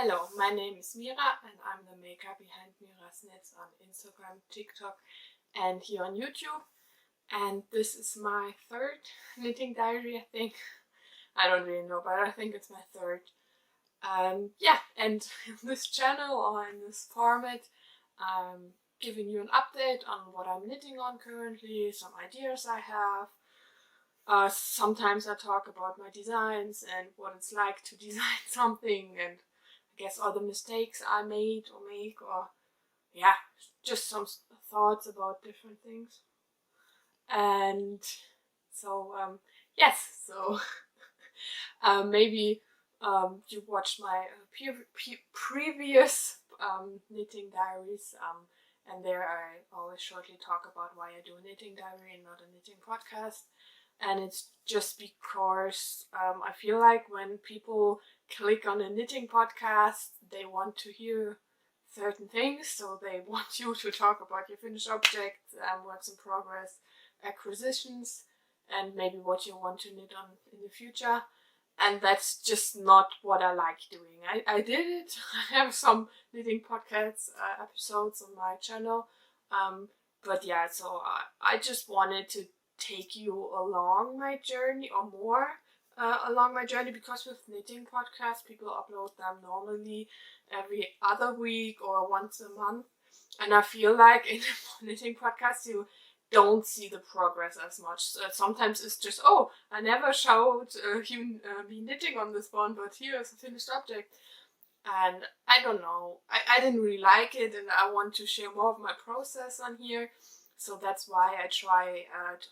Hello, my name is Mira and I'm the maker behind MIRAS Knits on Instagram, TikTok and here on YouTube. And this is my third knitting diary, I think. I don't really know, but I think it's my third. And in this channel or in this format, I'm giving you an update on what I'm knitting on currently, some ideas I have. Sometimes I talk about my designs and what it's like to design something, and I guess all the mistakes I made or make, or just some thoughts about different things. And so maybe you watched my previous knitting diaries, and there I always shortly talk about why I do a knitting diary and not a knitting podcast. And it's just because I feel like when people click on a knitting podcast, they want to hear certain things. So they want you to talk about your finished objects, works in progress, acquisitions, and maybe what you want to knit on in the future. And that's just not what I like doing. I did it. I have some knitting podcast episodes on my channel. So I just wanted to take you along my journey, or more along my journey, because with knitting podcasts, people upload them normally every other week or once a month. And I feel like in a knitting podcast, you don't see the progress as much. So sometimes it's just, oh, I never showed you me knitting on this one, but here is a finished object. And I don't know, I didn't really like it, and I want to share more of my process on here. So that's why I try to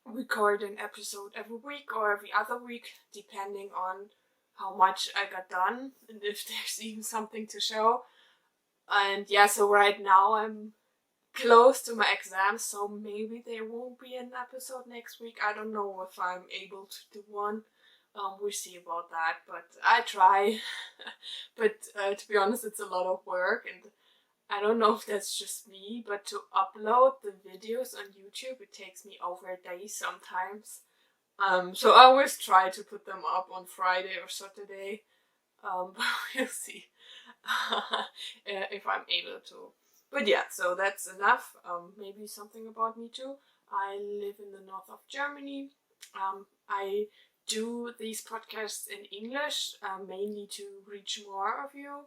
record an episode every week or every other week, depending on how much I got done and if there's even something to show. And so right now I'm close to my exams, so maybe there won't be an episode next week. I don't know if I'm able to do one. We'll see about that, but I try. But to be honest, it's a lot of work, and I don't know if that's just me, but to upload the videos on YouTube, it takes me over a day sometimes. So I always try to put them up on Friday or Saturday. But we'll see if I'm able to. But so that's enough. Maybe something about me too. I live in the north of Germany. I do these podcasts in English, mainly to reach more of you.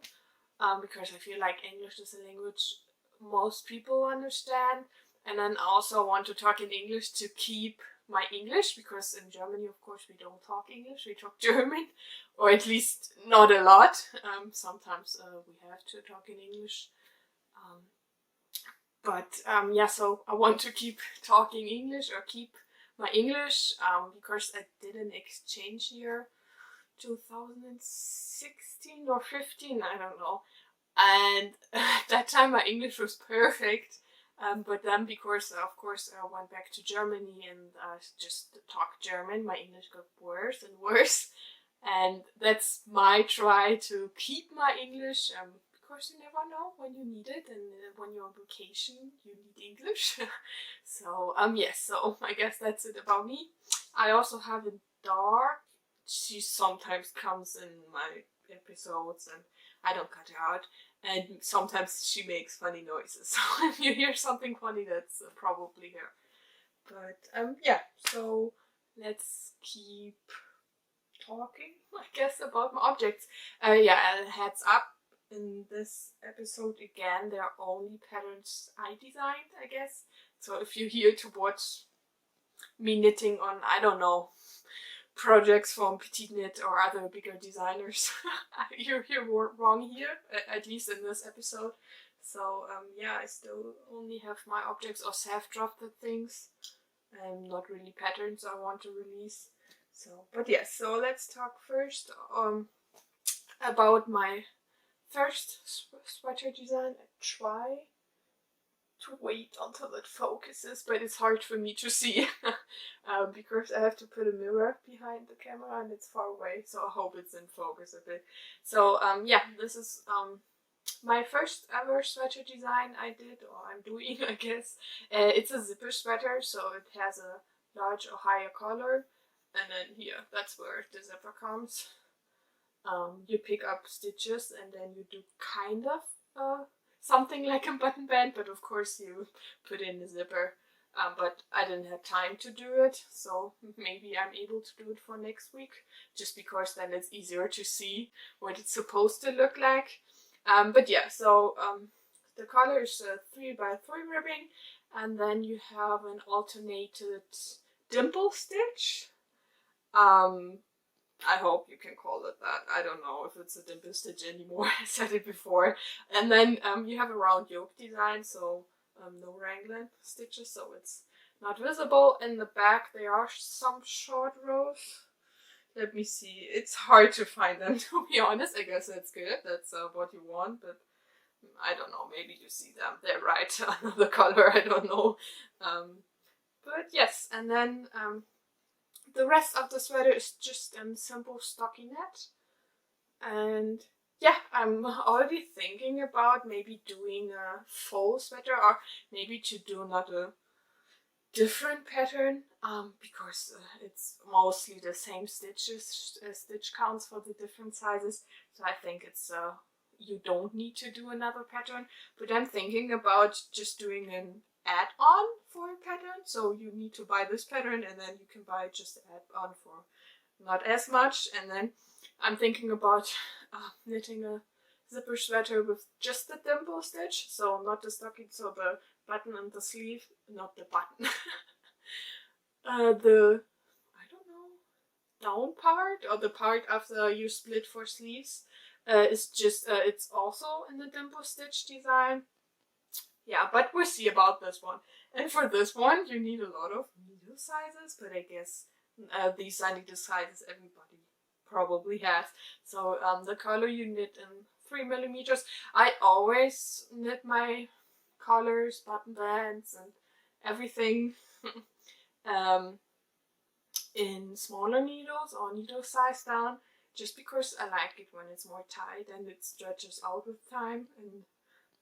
Because I feel like English is a language most people understand. And then I also want to talk in English to keep my English, because in Germany, of course, we don't talk English, we talk German, or at least not a lot. Sometimes we have to talk in English. So I want to keep talking English, or keep my English, because I did an exchange year 2016 or 15, I don't know. And at that time my English was perfect. But then, because of course I went back to Germany and just talked German, my English got worse and worse. And that's my try to keep my English, because you never know when you need it, and when you're on vacation you need English. So I guess that's it about me. I also have a dog. She sometimes comes in my episodes and I don't cut her out, and sometimes she makes funny noises. So if you hear something funny, that's probably her. But so let's keep talking, I guess, about my objects. Heads up, in this episode again, there are only patterns I designed, I guess. So if you're here to watch me knitting on, I don't know, projects from Petit Knit or other bigger designers, you're wrong here, at least in this episode. So I still only have my objects or self-drafted things, and not really patterns I want to release. So let's talk first about my first sweater design. I try to wait until it focuses, but it's hard for me to see because I have to put a mirror behind the camera and it's far away, so I hope it's in focus a bit. So this is my first ever sweater design I did, or I'm doing, I guess. It's a zipper sweater, so it has a large or higher collar, and then here, that's where the zipper comes. you pick up stitches and then you do kind of something like a button band, but of course you put in the zipper. But I didn't have time to do it, so maybe I'm able to do it for next week, just because then it's easier to see what it's supposed to look like. But yeah, so the color is 3x3 ribbing, and then you have an alternated dimple stitch. I hope you can call it that. I don't know if it's a dimple stitch anymore. I said it before. And then you have a round yoke design, so no raglan stitches, so it's not visible. In the back there are some short rows. Let me see. It's hard to find them, to be honest. I guess that's good. That's what you want, but I don't know. Maybe you see them. They're right. Another color. I don't know. But yes, and then the rest of the sweater is just a simple stockinette. And yeah, I'm already thinking about maybe doing a faux sweater, or maybe to do another different pattern, because it's mostly the same stitches, stitch counts for the different sizes. So I think it's you don't need to do another pattern. But I'm thinking about just doing an add-on for a pattern. So you need to buy this pattern, and then you can buy just add-on for not as much. And then I'm thinking about knitting a zipper sweater with just the dimple stitch, so not the stocking, so the button and the sleeve, not the button. The, I don't know, down part, or the part after you split for sleeves, is just, it's also in the dimple stitch design. Yeah, but we'll see about this one. And for this one, you need a lot of needle sizes, but I guess these are needle sizes everybody probably has. So the color you knit in 3mm. I always knit my collars, button bands, and everything in smaller needles or needle size down, just because I like it when it's more tight and it stretches out with time, and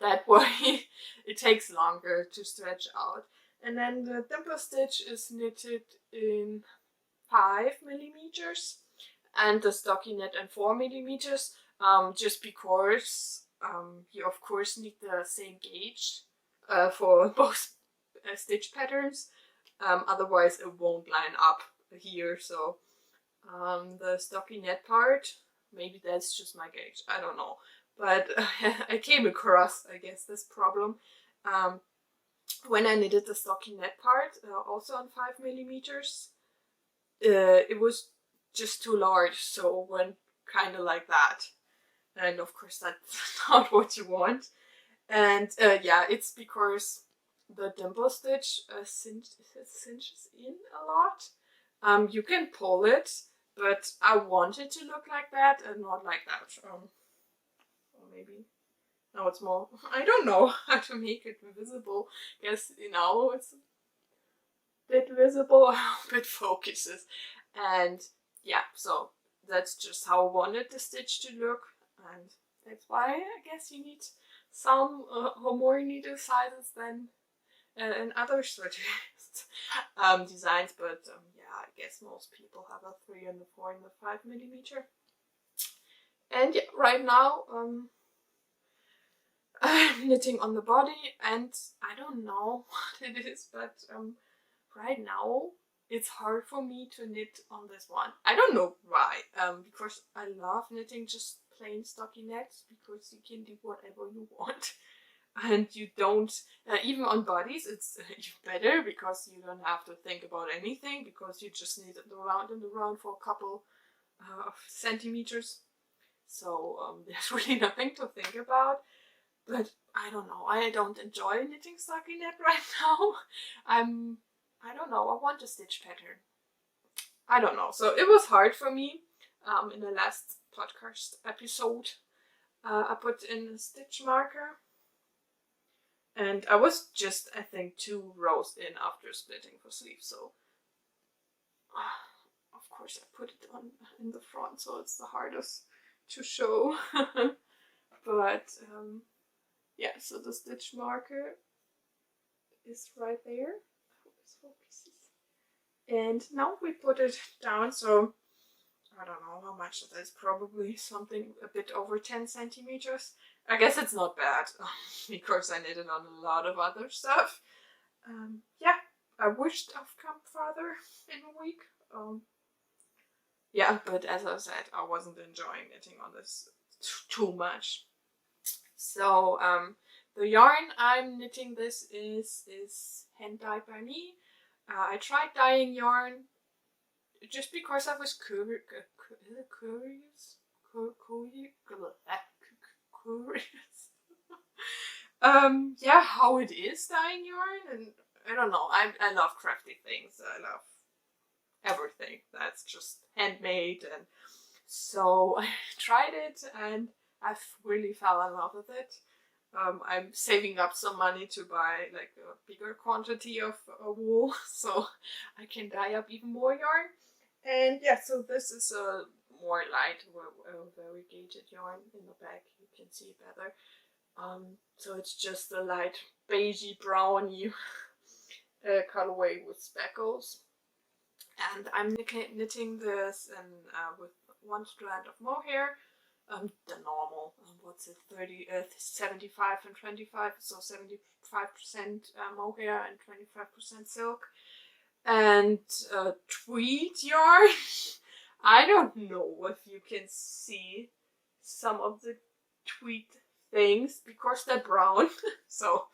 that way it takes longer to stretch out. And then the dimple stitch is knitted in 5mm, and the stockinette in 4mm, just because you of course need the same gauge for both stitch patterns, otherwise it won't line up here. So the stockinette part, maybe that's just my gauge, I don't know, but I came across, I guess, this problem when I knitted the stockinette part, also on 5mm. It was just too large, so it went kind of like that, and of course that's not what you want. And yeah, it's because the dimple stitch cinches in a lot. You can pull it, but I want it to look like that and not like that. Or maybe now it's more, I don't know how to make it visible. Guess, you know, it's a bit visible, I hope it focuses. And yeah, so that's just how I wanted the stitch to look, and that's why I guess you need some more needle sizes than in other sweater designs. But yeah, I guess most people have a 3 and a 4 and a 5mm. And yeah, right now I'm knitting on the body, and I don't know what it is, but right now it's hard for me to knit on this one. I don't know why, because I love knitting just plain stockinettes, because you can do whatever you want. And you don't, even on bodies, it's better because you don't have to think about anything, because you just knit it around and around for a couple of centimeters. So there's really nothing to think about. But I don't know, I don't enjoy knitting stockinette right now. I don't know, I want a stitch pattern. I don't know, so it was hard for me. In the last podcast episode, I put in a stitch marker, and I was just, I think, 2 rows in after splitting for sleeves, so of course I put it on in the front, so it's the hardest to show. But yeah, so the stitch marker is right there. I hope this focuses. And now we put it down, so I don't know how much it is, probably something a bit over 10 centimeters. I guess it's not bad, because I knitted on a lot of other stuff. Yeah, I wished I've come farther in a week. Yeah, but as I said, I wasn't enjoying knitting on this too much. So the yarn I'm knitting this is hand dyed by me. I tried dyeing yarn just because I was curious. Yeah, how it is dyeing yarn, and I don't know. I love crafty things. I love everything that's just handmade, and so I tried it, and I really fell in love with it. I'm saving up some money to buy like a bigger quantity of wool, so I can dye up even more yarn. And yeah, so this is a more light, variegated yarn in the back. You can see it better. So it's just a light beigey browny colorway with speckles. And I'm knitting this with one strand of mohair. The normal, what's it, 75 and 25, so 75% mohair and 25% silk. And tweed yarn. I don't know if you can see some of the tweed things because they're brown. So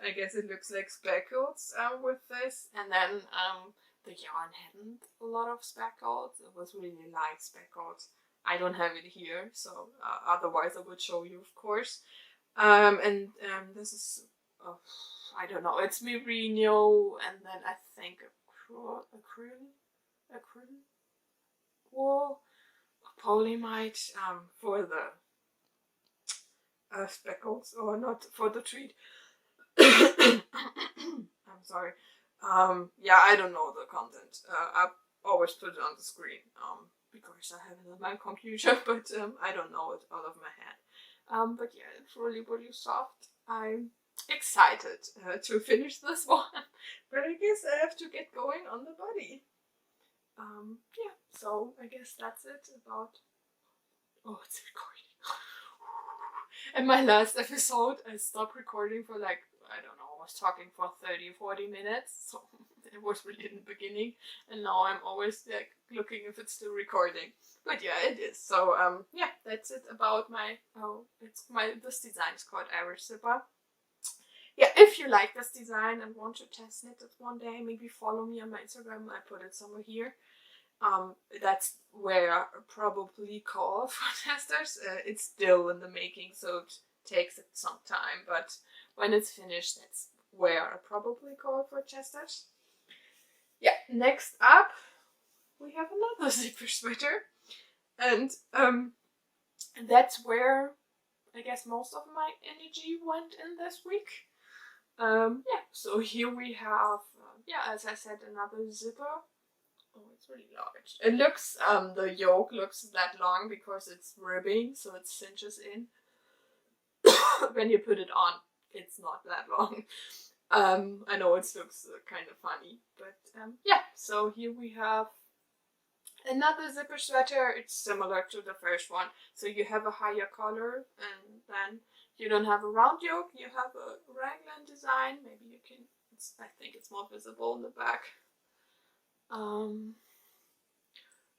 I guess it looks like speckles with this. And then the yarn hadn't a lot of speckles. It was really light speckles. I don't have it here, so otherwise I would show you, of course. And this is, I don't know, it's merino, and then I think acrylic wool, polymite for the speckles, or not for the tweed. I'm sorry. Yeah, I don't know the content. I always put it on the screen because I have it on my computer, but I don't know it out of my head. But yeah, it's really, really soft. I'm excited to finish this one, but I guess I have to get going on the body. Yeah, so I guess that's it about... Oh, it's recording. In my last episode, I stopped recording for like, I don't know, I was talking for 30 or 40 minutes, so it was really in the beginning, and now I'm always like looking if it's still recording. But yeah, it is. So yeah, that's it about this design is called Aris Zipper. Yeah, if you like this design and want to test knit it one day, maybe follow me on my Instagram. I put it somewhere here. That's where I probably call for testers. It's still in the making, so it takes it some time, but when it's finished, that's where I probably call for testers. Yeah, next up we have another zipper sweater, and that's where I guess most of my energy went in this week. Yeah, so here we have, yeah, as I said, another zipper. Oh, it's really large. It looks, the yoke looks that long because it's ribbing, so it cinches in. When you put it on, it's not that long. I know it looks kind of funny, but yeah, so here we have another zipper sweater. It's similar to the first one. So you have a higher collar, and then you don't have a round yoke, you have a raglan design. Maybe you can, I think it's more visible in the back.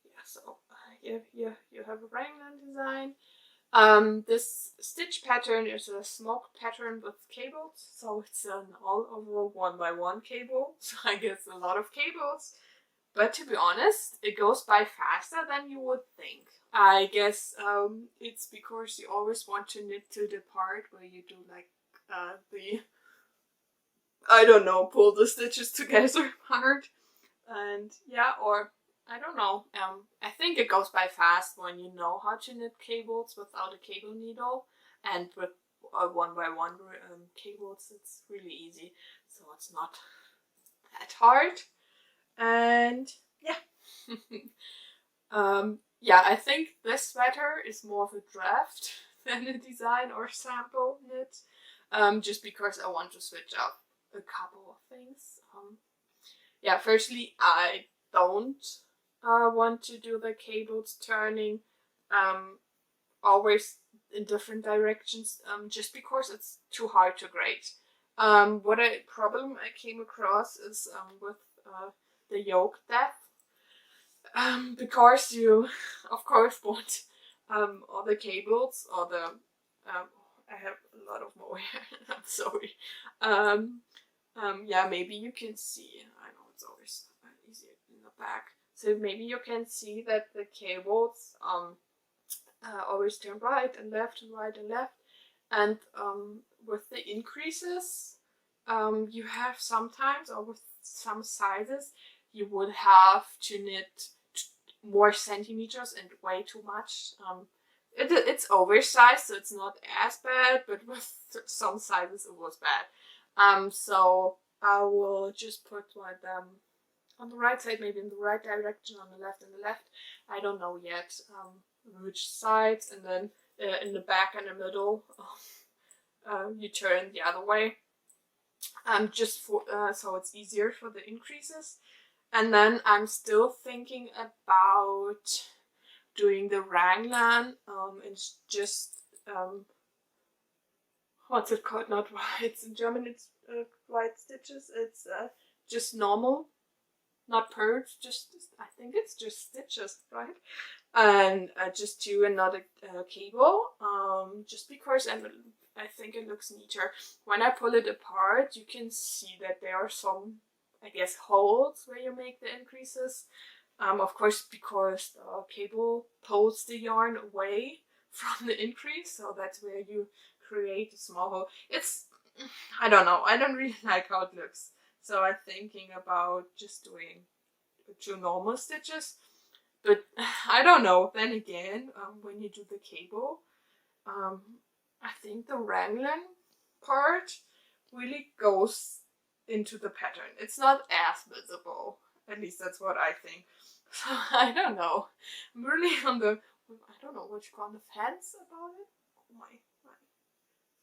Yeah, so here you have a raglan design. This stitch pattern is a smoke pattern with cables, so it's an all over 1x1 cable, so I guess a lot of cables. But to be honest, it goes by faster than you would think. I guess it's because you always want to knit to the part where you do like I don't know, pull the stitches together part. And yeah, or I don't know. I think it goes by fast when you know how to knit cables without a cable needle, and with 1x1 cables, it's really easy. So it's not that hard. And yeah, yeah, I think this sweater is more of a draft than a design or sample knit. Just because I want to switch up a couple of things. Yeah, firstly, I don't want to do the cables turning always in different directions, just because it's too hard to grade. What problem I came across is with the yoke depth, because you of course want all the cables or the I have a lot of more here. I'm sorry. Yeah, maybe you can see. I know it's always easier in the back. So maybe you can see that the cables always turn right and left and right and left. And with the increases, you have sometimes, or with some sizes, you would have to knit more centimeters and way too much. It's oversized, so it's not as bad, but with some sizes it was bad. So I will just put like on the right side, maybe in the right direction, on the left and the left. I don't know yet which sides, and then in the back and the middle, you turn the other way. Just for so it's easier for the increases. And then I'm still thinking about doing the raglan. It's just what's it called? Not whites in German. It's white stitches. It's just normal, not purls. Just I think it's just stitches, right? And just do another cable. Just because I think it looks neater. When I pull it apart, you can see that there are some, I guess, holes where you make the increases. Of course, because the cable pulls the yarn away from the increase, so that's where you create a small hole. It's, I don't know, I don't really like how it looks. So I'm thinking about just doing 2 normal stitches. But I don't know, then again, when you do the cable, I think the raglan part really goes into the pattern. It's not as visible. At least that's what I think. So I don't know. I'm really on the, I don't know what you call the fence about it. Oh, my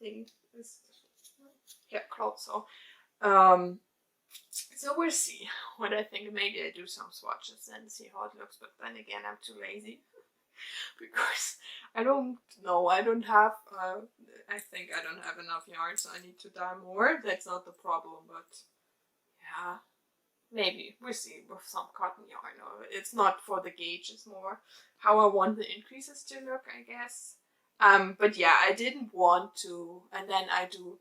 thing is here close. So we'll see what I think. Maybe I do some swatches and see how it looks. But then again, I'm too lazy. Because I don't know, I don't have, I think I don't have enough yarn, so I need to dye more. That's not the problem, but yeah, maybe we'll see with some cotton yarn. Or it's not for the gauge, it's more how I want the increases to look, I guess. But yeah, I didn't want to, and then I do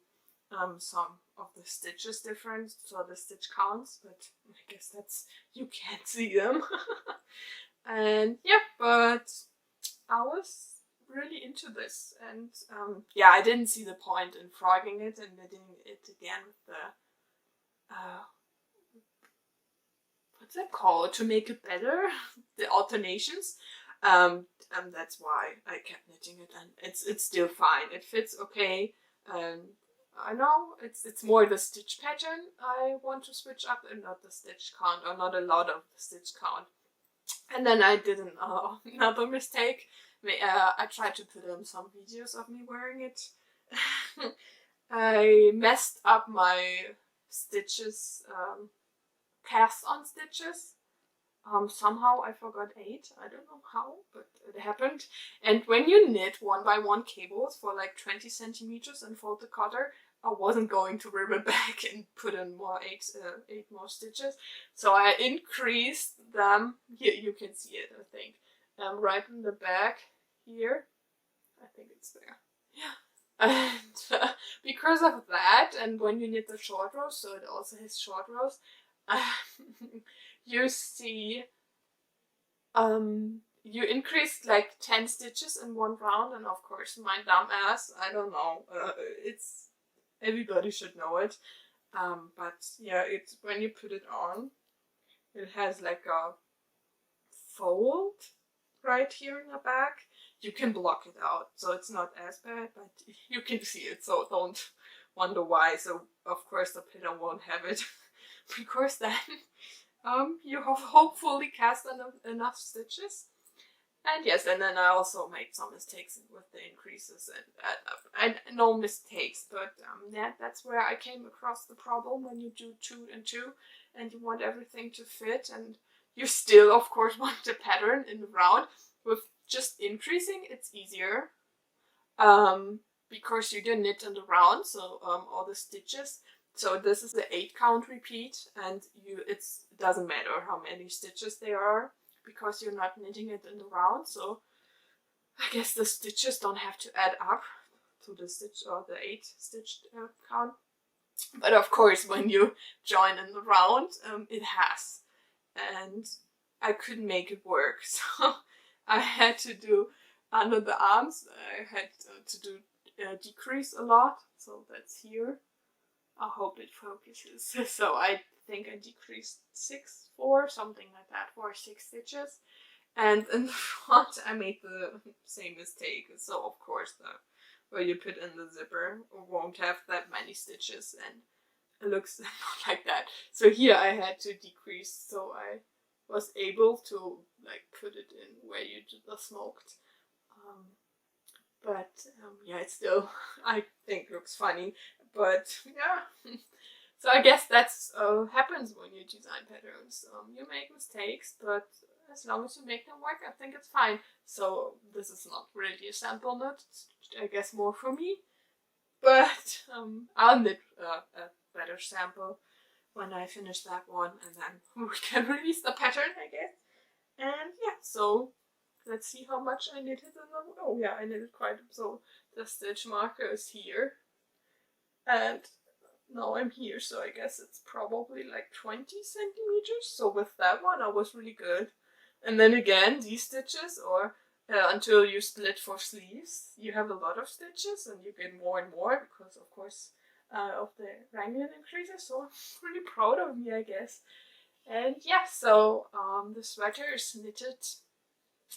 some of the stitches different, so the stitch counts, but I guess that's, you can't see them. And yeah, but I was really into this, and yeah, I didn't see the point in frogging it and knitting it again with the what's that called, to make it better, the alternations. And that's why I kept knitting it, and it's still fine. It fits okay. I know it's more the stitch pattern I want to switch up, and not the stitch count, or not a lot of the stitch count. And then I did another mistake. I tried to put in some videos of me wearing it. I messed up my stitches, cast on stitches. Somehow I forgot 8. I don't know how, but it happened. And when you knit 1 by 1 cables for like 20 centimeters and fold the cutter, I wasn't going to rip it back and put in more 8 more stitches. So I increased them. Here you can see it, I think. Right in the back here. I think it's there. Yeah. And because of that, and when you knit the short rows, so it also has short rows, you see you increased like 10 stitches in one round, and of course my dumb ass, I don't know, it's, everybody should know it, but yeah, it's, when you put it on, it has like a fold right here in the back. You can block it out, so it's not as bad, but you can see it, so don't wonder why. So of course the pillow won't have it, because then you have hopefully cast enough stitches. And yes, and then I also made some mistakes with the increases, and no mistakes, but yeah, that's where I came across the problem when you do 2 and 2 and you want everything to fit, and you still of course want the pattern in the round. With just increasing, it's easier because you do knit in the round, so all the stitches. So this is the 8 count repeat, and it doesn't matter how many stitches there are because you're not knitting it in the round. So I guess the stitches don't have to add up to the stitch or the 8 stitch count. But of course, when you join in the round, it has. And I couldn't make it work, so I had to do under the arms. I had to do decrease a lot, so that's here. I hope it focuses. So I think I decreased 4, something like that, 4 or 6 stitches. And in the front, I made the same mistake. So of course, where you put in the zipper won't have that many stitches, and it looks not like that. So here I had to decrease, so I was able to like put it in where you did the smoked. But yeah, it still, I think, looks funny. But yeah, so I guess that's happens when you design patterns. You make mistakes, but as long as you make them work, I think it's fine. So this is not really a sample knit, it's, I guess, more for me. But I'll knit a better sample when I finish that one, and then we can release the pattern, I guess. And yeah, so let's see how much I knitted in the, oh yeah, I knitted quite, so the stitch marker is here. And now I'm here, so I guess it's probably like 20 centimeters. So with that one, I was really good. And then again, these stitches, or until you split for sleeves, you have a lot of stitches, and you get more and more because, of course, of the wrangling increases. So I'm really proud of me, I guess. And yeah, so the sweater is knitted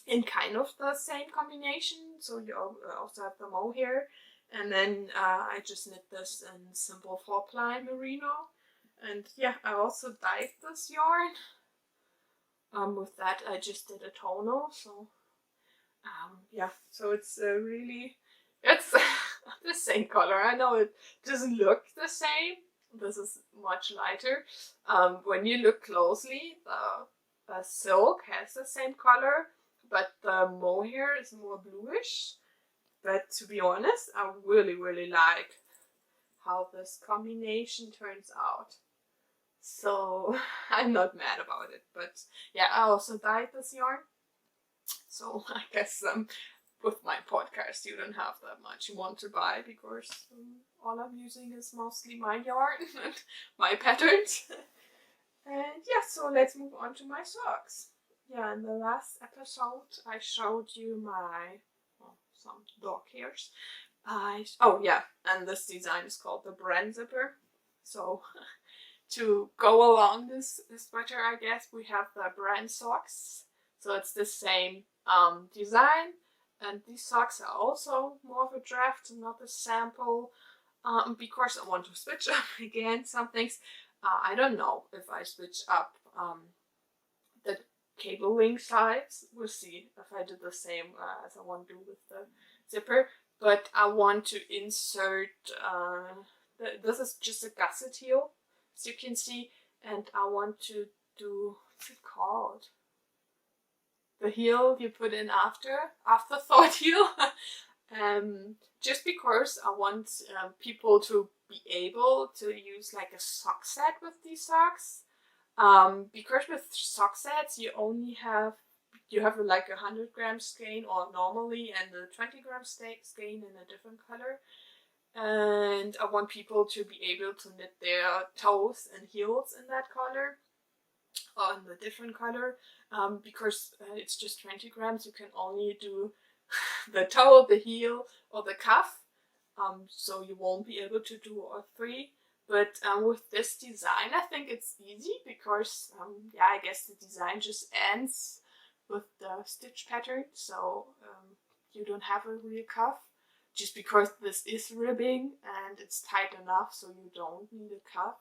in kind of the same combination. So you also have the mohair. And then I just knit this in simple 4-ply merino. And yeah, I also dyed this yarn. With that, I just did a tonal. So yeah, so it's really, it's the same color. I know it doesn't look the same. This is much lighter. When you look closely, the silk has the same color, but the mohair is more bluish. But to be honest, I really, really like how this combination turns out. So I'm not mad about it. But yeah, I also dyed this yarn. So I guess with my podcast, you don't have that much you want to buy because all I'm using is mostly my yarn and my patterns. And yeah, so let's move on to my socks. Yeah, in the last episode, I showed you my some dog hairs. Oh yeah, and this design is called the Bren Zipper. So to go along this sweater, I guess we have the Bren socks. So it's the same design, and these socks are also more of a draft, not a sample, because I want to switch up again some things. I don't know if I switch up the cable link sides. We'll see if I do the same as I want to do with the zipper, but I want to insert this is just a gusset heel, as you can see, and I want to do, what's it called, the heel you put in afterthought heel. Just because I want people to be able to use like a sock set with these socks. Because with sock sets you only have like 100-gram skein, or normally, and the 20-gram skein in a different color. And I want people to be able to knit their toes and heels in that color, or in the different color. Because it's just 20 grams, you can only do the toe, the heel, or the cuff. So you won't be able to do all 3. But with this design, I think it's easy because, yeah, I guess the design just ends with the stitch pattern. So you don't have a real cuff, just because this is ribbing and it's tight enough so you don't need a cuff.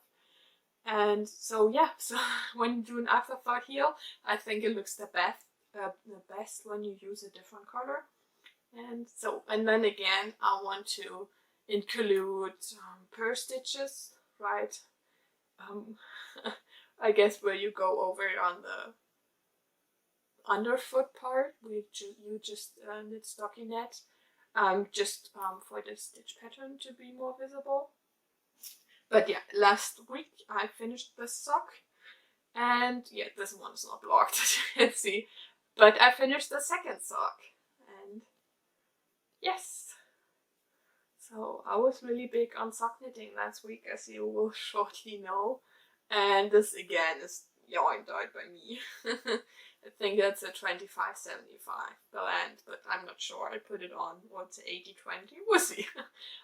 And so yeah, so when you do an afterthought heel, I think it looks the best when you use a different color. And so, and then again, I want to include purl stitches, right? I guess where you go over on underfoot part, you just knit stockinette, just for the stitch pattern to be more visible. But yeah, last week I finished this sock, and yeah, this one is not blocked, as you can see. But I finished the second sock, and yes. So I was really big on sock knitting last week, as you will shortly know. And this again is yarn dyed by me. I think that's a 25-75 blend, but I'm not sure. I put it on, what's 80-20? We'll see.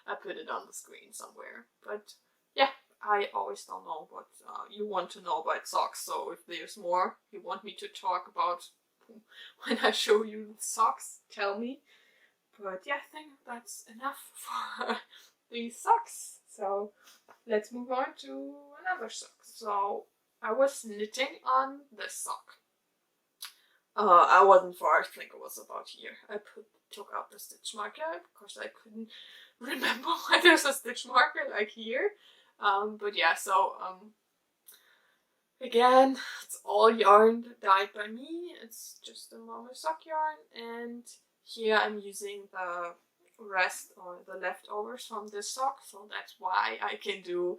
I put it on the screen somewhere. But yeah, I always don't know what you want to know about socks. So if there's more you want me to talk about when I show you socks, tell me. But yeah, I think that's enough for these socks. So let's move on to another sock. So I was knitting on this sock. I wasn't far, I think it was about here. I took out the stitch marker because I couldn't remember why there's a stitch marker like here. But yeah, so again, it's all yarn dyed by me. It's just a normal sock yarn, and here I'm using the rest or the leftovers from this sock, so that's why I can do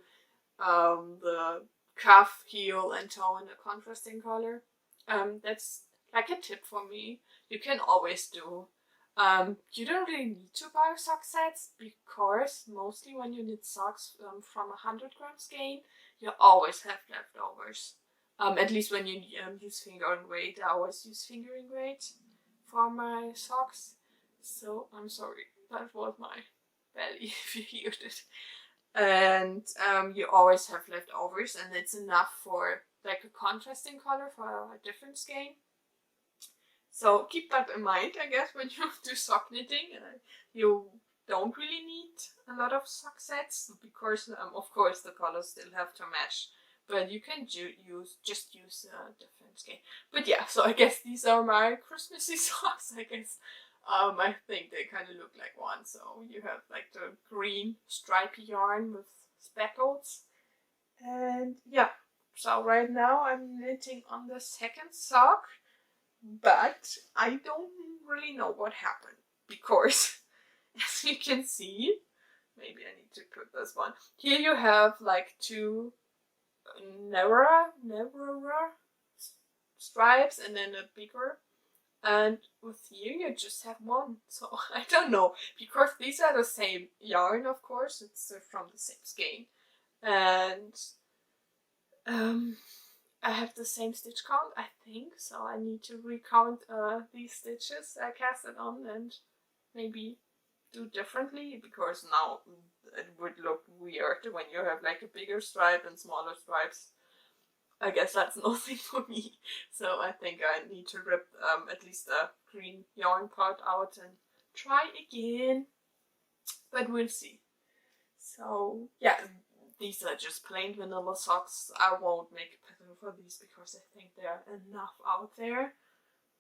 the cuff, heel and toe in a contrasting color. That's like a tip for me. You can always do. You don't really need to buy sock sets, because mostly when you knit socks from 100 gram skein, you always have leftovers. At least when you use fingering weight, I always use fingering weight for my socks. So I'm sorry, that was my belly if you heard it. And you always have leftovers, and it's enough for like a contrasting color for a different skein. So keep that in mind, I guess, when you do sock knitting. You don't really need a lot of sock sets, because of course the colors still have to match, but you can just use a different skein. But yeah, so I guess these are my Christmassy socks, I guess. I think they kind of look like one. So you have like the green stripy yarn with speckles. And yeah, so right now I'm knitting on the second sock, but I don't really know what happened, because as you can see, maybe I need to put this one. Here you have like two narrower stripes and then a bigger. And with here you just have one. So I don't know, because these are the same yarn, of course, it's from the same skein. And I have the same stitch count, I think, so I need to recount these stitches I casted on and maybe do differently, because now it would look weird when you have like a bigger stripe and smaller stripes. I guess that's nothing for me. So I think I need to rip at least the green yarn part out and try again. But we'll see. So yeah, these are just plain vanilla socks. I won't make a pattern for these because I think there are enough out there.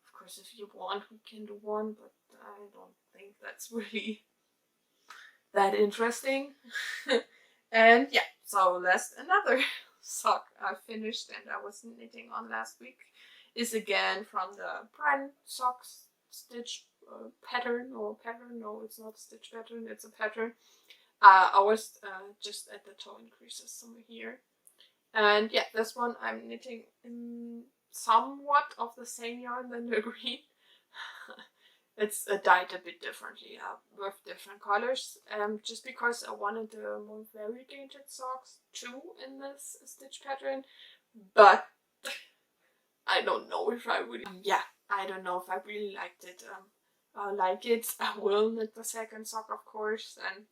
Of course, if you want, we can do one, but I don't think that's really that interesting. And yeah, so last another sock I finished and I was knitting on last week is again from the Bren socks stitch pattern. No, it's not a stitch pattern, it's a pattern. I was just at the toe increases somewhere here. And yeah, this one I'm knitting in somewhat of the same yarn than the green. It's dyed a bit differently, with different colors, just because I wanted the more variegated socks too in this stitch pattern, but I don't know if I really, I don't know if I really liked it. I will knit the second sock, of course, and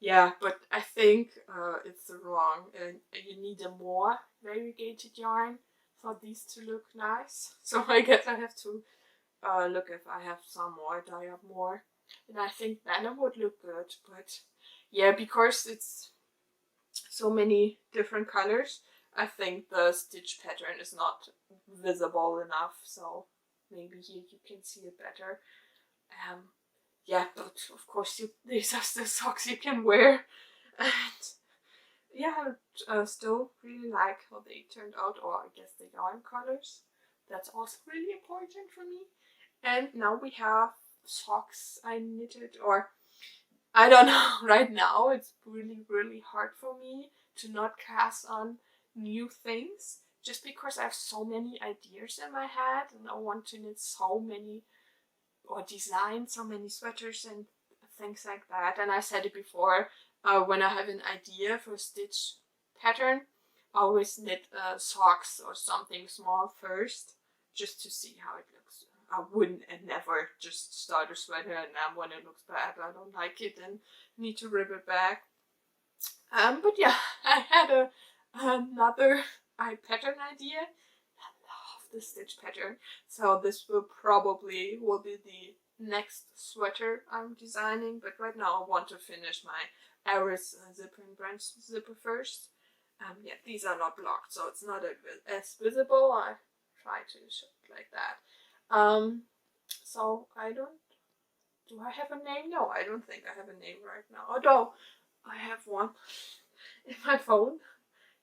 yeah, but I think it's wrong, and you need a more variegated yarn for these to look nice. So I guess I have to look if I have some more, dye up more, and I think then it would look good. But yeah, because it's so many different colors, I think the stitch pattern is not visible enough, so maybe here you can see it better. Yeah, but of course these are the socks you can wear, and yeah, I still really like how they turned out, or I guess the yarn colors. That's also really important for me. And now we have socks I knitted, or I don't know, right now it's really hard for me to not cast on new things, just because I have so many ideas in my head and I want to knit so many, or design so many sweaters and things like that. And I said it before, when I have an idea for a stitch pattern, I always knit socks or something small first, just to see how it looks. I wouldn't and never just start a sweater and then when it looks bad, I don't like it and need to rip it back. But yeah, I had another pattern idea. I love the stitch pattern, so this will be the next sweater I'm designing. But right now I want to finish my Aris Zipper and Bren Zipper first. Yeah, these are not blocked, so it's not as visible. I try to show it like that. So do I have a name? No, I don't think I have a name right now. Although I have one in my phone.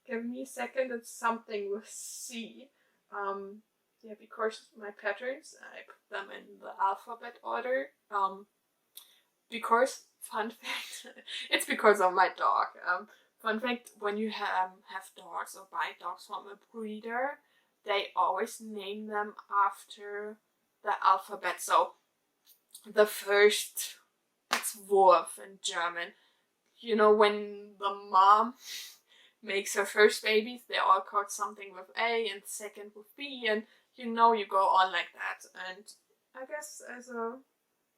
Give me a second. It's something with C. Yeah, because my patterns, I put them in the alphabet order. Because, fun fact, it's because of my dog. Fun fact, when you have dogs or buy dogs from a breeder, they always name them after the alphabet. So the first, it's Wurf in German. You know, when the mom makes her first babies, they all called something with A and second with B, and you go on like that. And I guess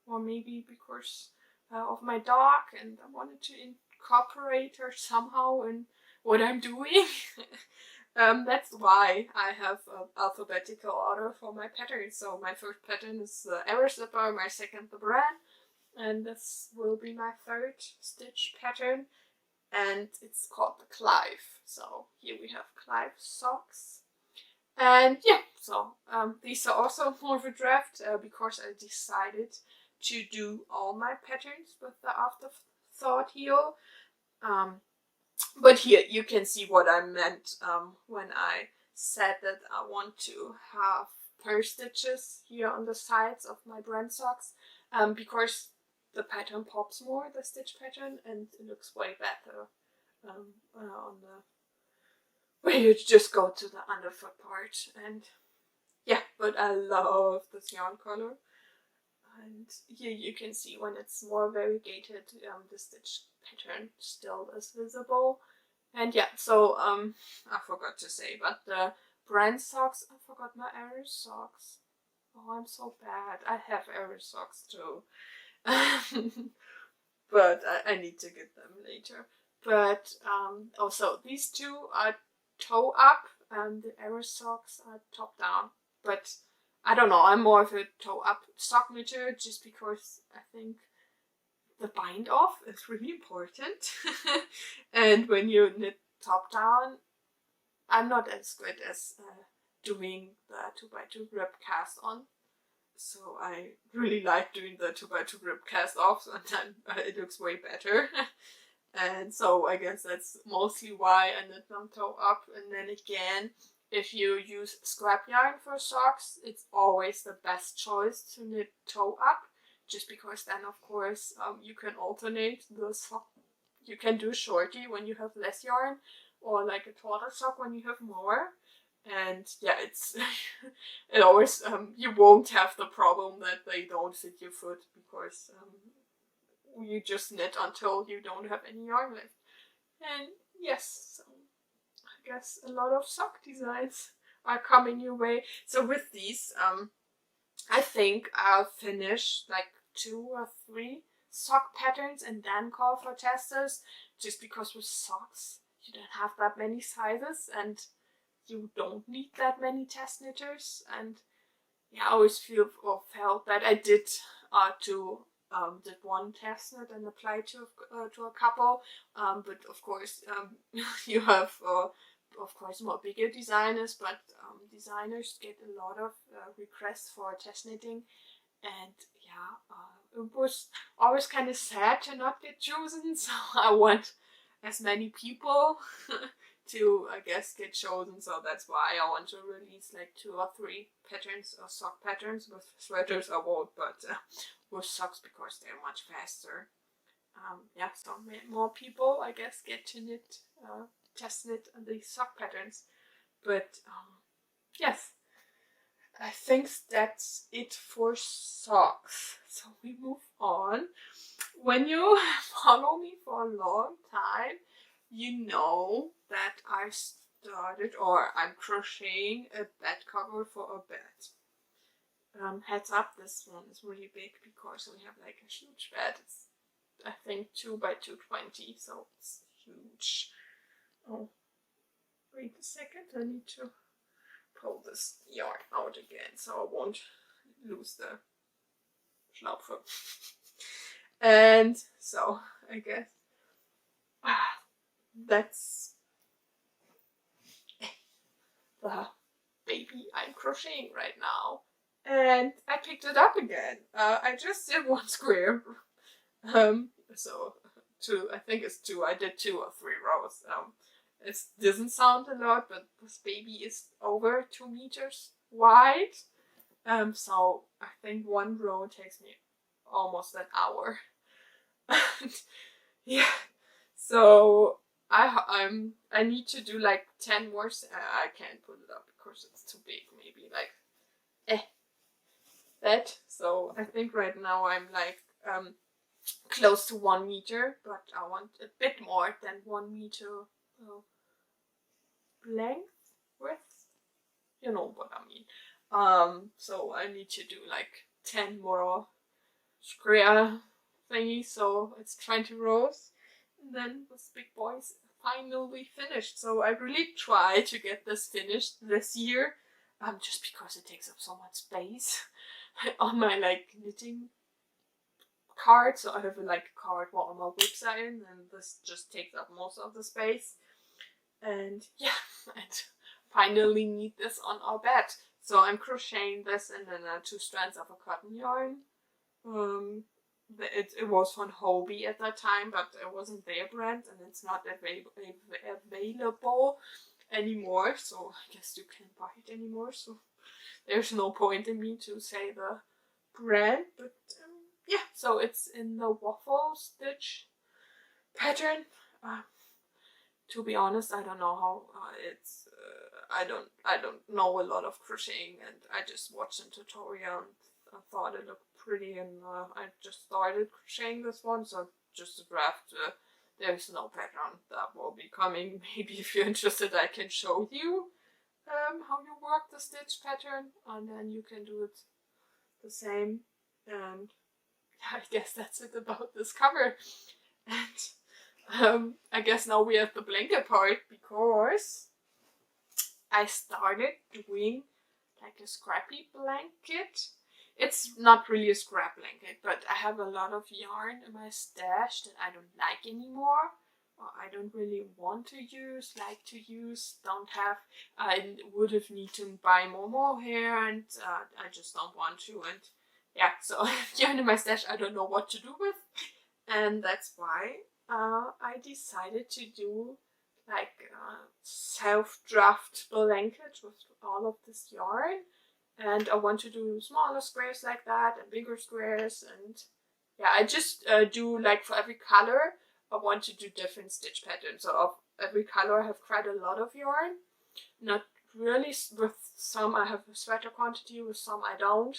or maybe because of my dog, and I wanted to incorporate her somehow in what I'm doing. That's why I have an alphabetical order for my patterns. So my first pattern is the Aris Zipper, my second the Bren, and this will be my third stitch pattern, and it's called the Clive. So here we have Clive socks. And yeah, so these are also more of a draft because I decided to do all my patterns with the afterthought heel. But here you can see what I meant when I said that I want to have purse stitches here on the sides of my Bren socks, because the pattern pops more, the stitch pattern, and it looks way better on the where you just go to the underfoot part. And yeah, but I love this yarn color. And here you can see when it's more variegated, the stitch pattern still is visible. And yeah, so I forgot to say, but the Bren socks, I forgot my Aris socks. Oh, I'm so bad. I have Aris socks too. But I need to get them later. But also these two are toe up and the Aris socks are top down. But I don't know, I'm more of a toe up sock knitter just because I think the bind off is really important. And when you knit top down, I'm not as good as doing the 2x2 rib cast on. So I really like doing the 2x2 rib cast off, and then it looks way better. And so I guess that's mostly why I knit them toe up. And then again, if you use scrap yarn for socks, it's always the best choice to knit toe up, just because then of course you can alternate the sock. You can do shorty when you have less yarn, or like a taller sock when you have more. And yeah, it's it always you won't have the problem that they don't fit your foot, because you just knit until you don't have any yarn left. And yes, so I guess a lot of sock designs are coming your way. So with these, I think I'll finish like 2 or 3 sock patterns and then call for testers, just because with socks you don't have that many sizes and you don't need that many test knitters. And yeah, I always felt that I did did one test knit and applied to a couple, but of course you have of course more bigger designers, but designers get a lot of requests for test knitting, and yeah, it was always kind of sad to not get chosen. So I want as many people to, I guess, get chosen. So that's why I want to release like 2 or 3 patterns or sock patterns. With sweaters I won't, but with socks, because they're much faster. Yeah, so more people, I guess, get to knit, test knit these sock patterns. But yes, I think that's it for socks. So we move on. When you follow me for a long time, you know that I started, or I'm crocheting a bed cover for a bed. Heads up, this one is really big because we have like a huge bed. It's, I think, 2 by 220, so it's huge. Oh, wait a second, I need to pull this yarn out again so I won't lose the Schlaufe. And so I guess that's the baby I'm crocheting right now. And I picked it up again. I just did 1 square. So 2, I think it's 2. I did 2 or 3 rows. It doesn't sound a lot, but this baby is over 2 meters wide. So I think 1 row takes me almost an hour. Yeah. So I need to do like 10 more. I can't put it up because it's too big. Maybe like that. So I think right now I'm like close to 1 meter, but I want a bit more than 1 meter length, width. You know what I mean. So I need to do like 10 more square thingy. So it's 20 rows, and then this big boy's finally finished. So I really try to get this finished this year, just because it takes up so much space on my like knitting card. So I have like a card where all my whips are in, and this just takes up most of the space. And yeah, and finally need this on our bed. So I'm crocheting this in then 2 strands of a cotton yarn. It was from Hobie at that time, but it wasn't their brand, and it's not available anymore. So I guess you can't buy it anymore. So there's no point in me to say the brand, but yeah. So it's in the waffle stitch pattern. To be honest, I don't know how it's. I don't know a lot of crocheting, and I just watched a tutorial and I thought it looked pretty, and I just started crocheting this one. So just a draft. There's no pattern that will be coming. Maybe if you're interested, I can show you how you work the stitch pattern, and then you can do it the same. And I guess that's it about this cover. And I guess now we have the blanket part, because I started doing like a scrappy blanket. It's not really a scrap blanket, but I have a lot of yarn in my stash that I don't like anymore, or I don't really want to use, don't have. I would have need to buy more mohair, and I just don't want to. And yeah, so yarn in my stash I don't know what to do with, and that's why I decided to do like a self-draft blanket with all of this yarn. And I want to do smaller squares like that and bigger squares. And yeah, I just do like for every color I want to do different stitch patterns. So of every color I have quite a lot of yarn. Not really, with some I have a sweater quantity, with some I don't.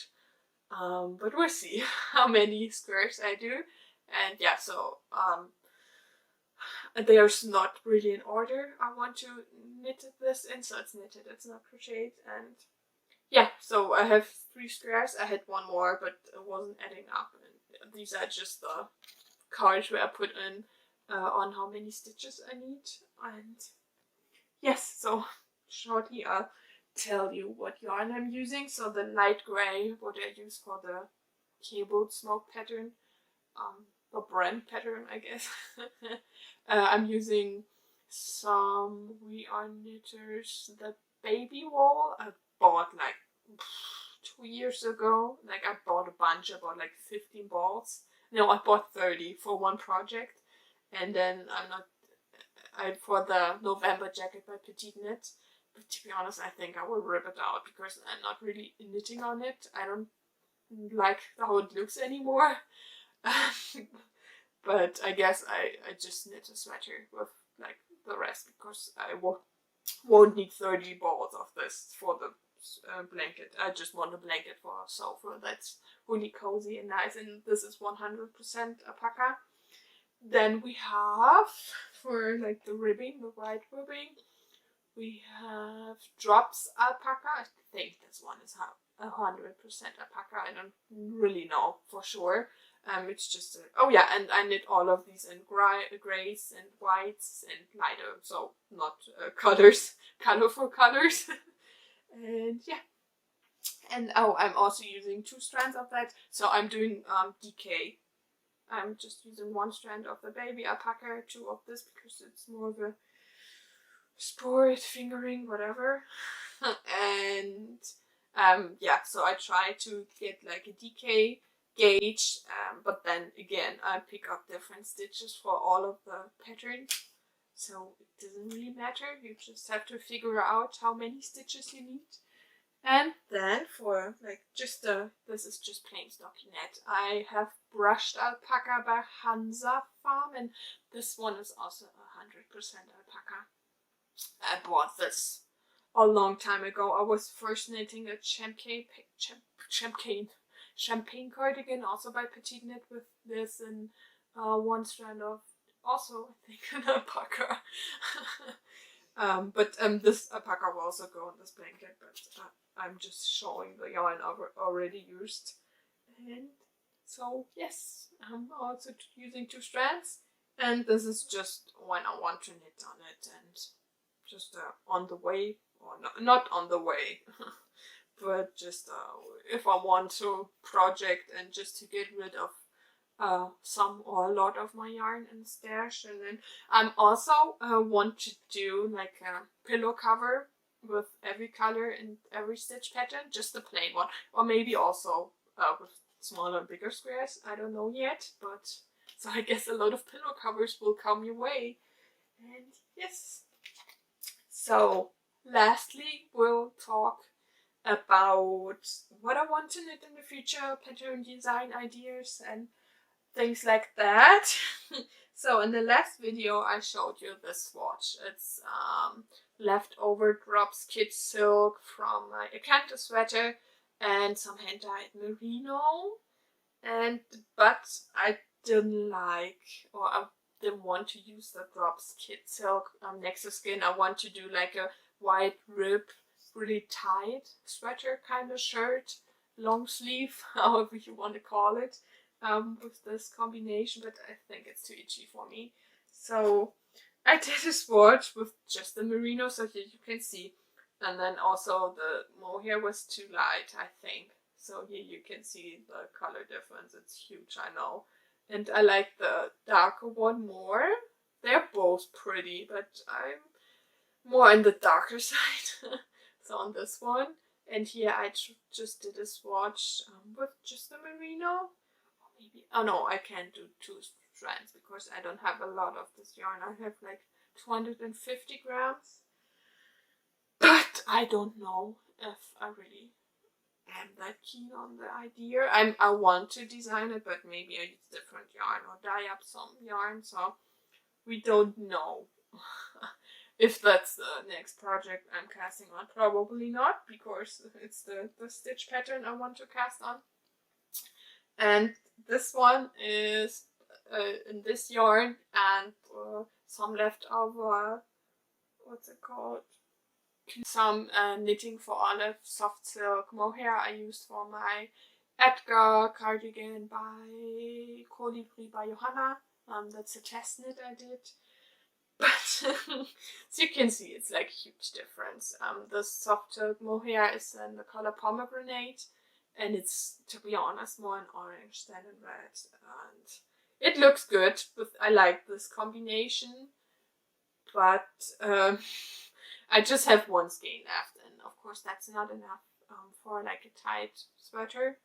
But we'll see how many squares I do. And yeah, so there's not really an order I want to knit this in, so it's knitted, it's not crocheted. And yeah, so I have 3 squares. I had 1 more, but it wasn't adding up. And these are just the cards where I put in on how many stitches I need. And yes, so shortly I'll tell you what yarn I'm using. So the light gray, what I use for the cabled smoke pattern, the Bren pattern, I guess. I'm using some We Are Knitters, the baby wool. I bought like 2 years ago. Like I bought a bunch. I bought like 15 balls. No, I bought 30 for one project, and then for the November jacket by Petite Knit. But to be honest, I think I will rip it out because I'm not really knitting on it. I don't like how it looks anymore. But I guess I just knit a sweater with like the rest because I won't need 30 balls of this for the blanket. I just want a blanket for a sofa that's really cozy and nice, and this is 100% alpaca. Then we have, for like the ribbing, the white ribbing, we have Drops alpaca. I think this one is 100% alpaca. I don't really know for sure. It's just oh yeah, and I knit all of these in grays and whites and lighter, so not colors, colorful colors. And yeah, and oh, I'm also using 2 strands of that. So I'm doing DK. I'm just using 1 strand of the baby alpaca, 2 of this because it's more of a sport fingering, whatever. And yeah, so I try to get like a DK gauge, but then again I pick up different stitches for all of the patterns, so it doesn't really matter. You just have to figure out how many stitches you need. And then for like just this is just plain stockinette. I have Brushed Alpaca by Hansa Farm, and this one is also 100% alpaca. I bought this a long time ago. I was first knitting a champagne cardigan, also by Petite Knit, with this and 1 strand of also I think an alpaca. But this alpaca will also go on this blanket, but I'm just showing the yarn I've already used. And so yes, I'm also using 2 strands, and this is just when I want to knit on it, and just on the way, or not on the way. But just if I want to project and just to get rid of some or a lot of my yarn and stash. And then I'm also want to do like a pillow cover with every color and every stitch pattern, just the plain one, or maybe also with smaller and bigger squares. I don't know yet, but so I guess a lot of pillow covers will come your way. And yes, so lastly we'll talk about what I want to knit in the future, pattern design ideas and things like that. So in the last video I showed you this swatch. It's leftover drops kid silk from my Acanthus sweater and some hand dyed merino, but I didn't like, or I didn't want to use the drops kid silk next to skin. I want to do like a wide rib, really tight sweater kind of shirt, long sleeve, however you want to call it, with this combination, but I think it's too itchy for me. So I did a swatch with just the merino, so here you can see, and then also the mohair was too light, I think. So here you can see the color difference. It's huge, I know. And I like the darker one more. They're both pretty, but I'm more on the darker side. So on this one, and here I just did a swatch with just the merino. Or maybe, oh no, I can't do 2 strands because I don't have a lot of this yarn. I have like 250 grams. But I don't know if I really am that keen on the idea. I want to design it, but maybe I use different yarn or dye up some yarn, so we don't know. If that's the next project I'm casting on. Probably not, because it's the stitch pattern I want to cast on. And this one is in this yarn, and some leftover, what's it called? Some Knitting for Olive soft silk mohair I used for my Edgar cardigan by Colibri by Johanna. That's a test knit I did. But as you can see, it's like a huge difference. The soft silk mohair is in the color pomegranate, and it's, to be honest, more in orange than in red. And it looks good. I like this combination, but I just have 1 skein left, and of course that's not enough for like a tight sweater,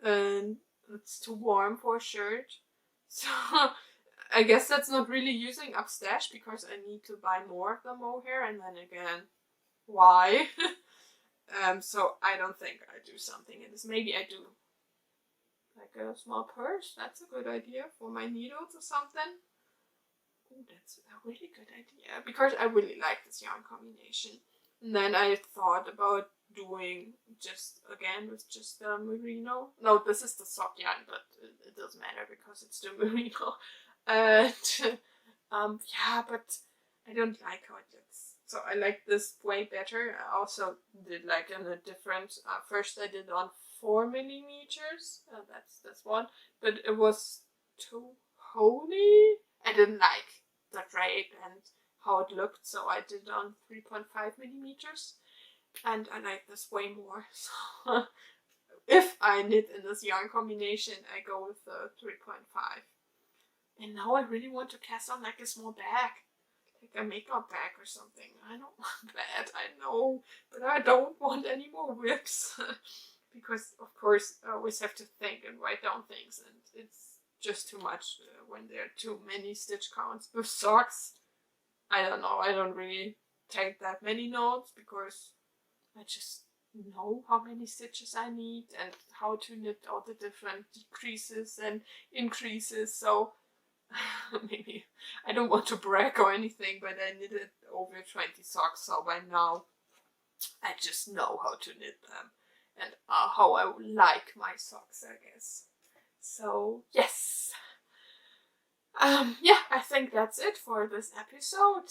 and it's too warm for a shirt. So I guess that's not really using up stash because I need to buy more of the mohair, and then again, why? So I don't think I do something in this. Maybe I do like a small purse. That's a good idea for my needles or something. Oh, that's a really good idea because I really like this yarn combination. And then I thought about doing just again with just the merino. No, this is the sock yarn, but it doesn't matter because it's still merino. Yeah, but I don't like how it looks. So I like this way better. I also did like in a different. First I did on 4 millimeters. That's this one, but it was too holy. I didn't like the drape and how it looked, so I did on 3.5 millimeters, and I like this way more. So if I knit in this yarn combination, I go with the 3.5. And now I really want to cast on like a small bag, like a makeup bag or something. I don't want that, I know, but I don't want any more whips. Because of course I always have to think and write down things, and it's just too much when there are too many stitch counts. With socks, I don't know, I don't really take that many notes because I just know how many stitches I need and how to knit all the different decreases and increases. So maybe I don't want to brag or anything, but I knitted over 20 socks, so by now I just know how to knit them and how I like my socks, I guess. So yes, yeah, I think that's it for this episode.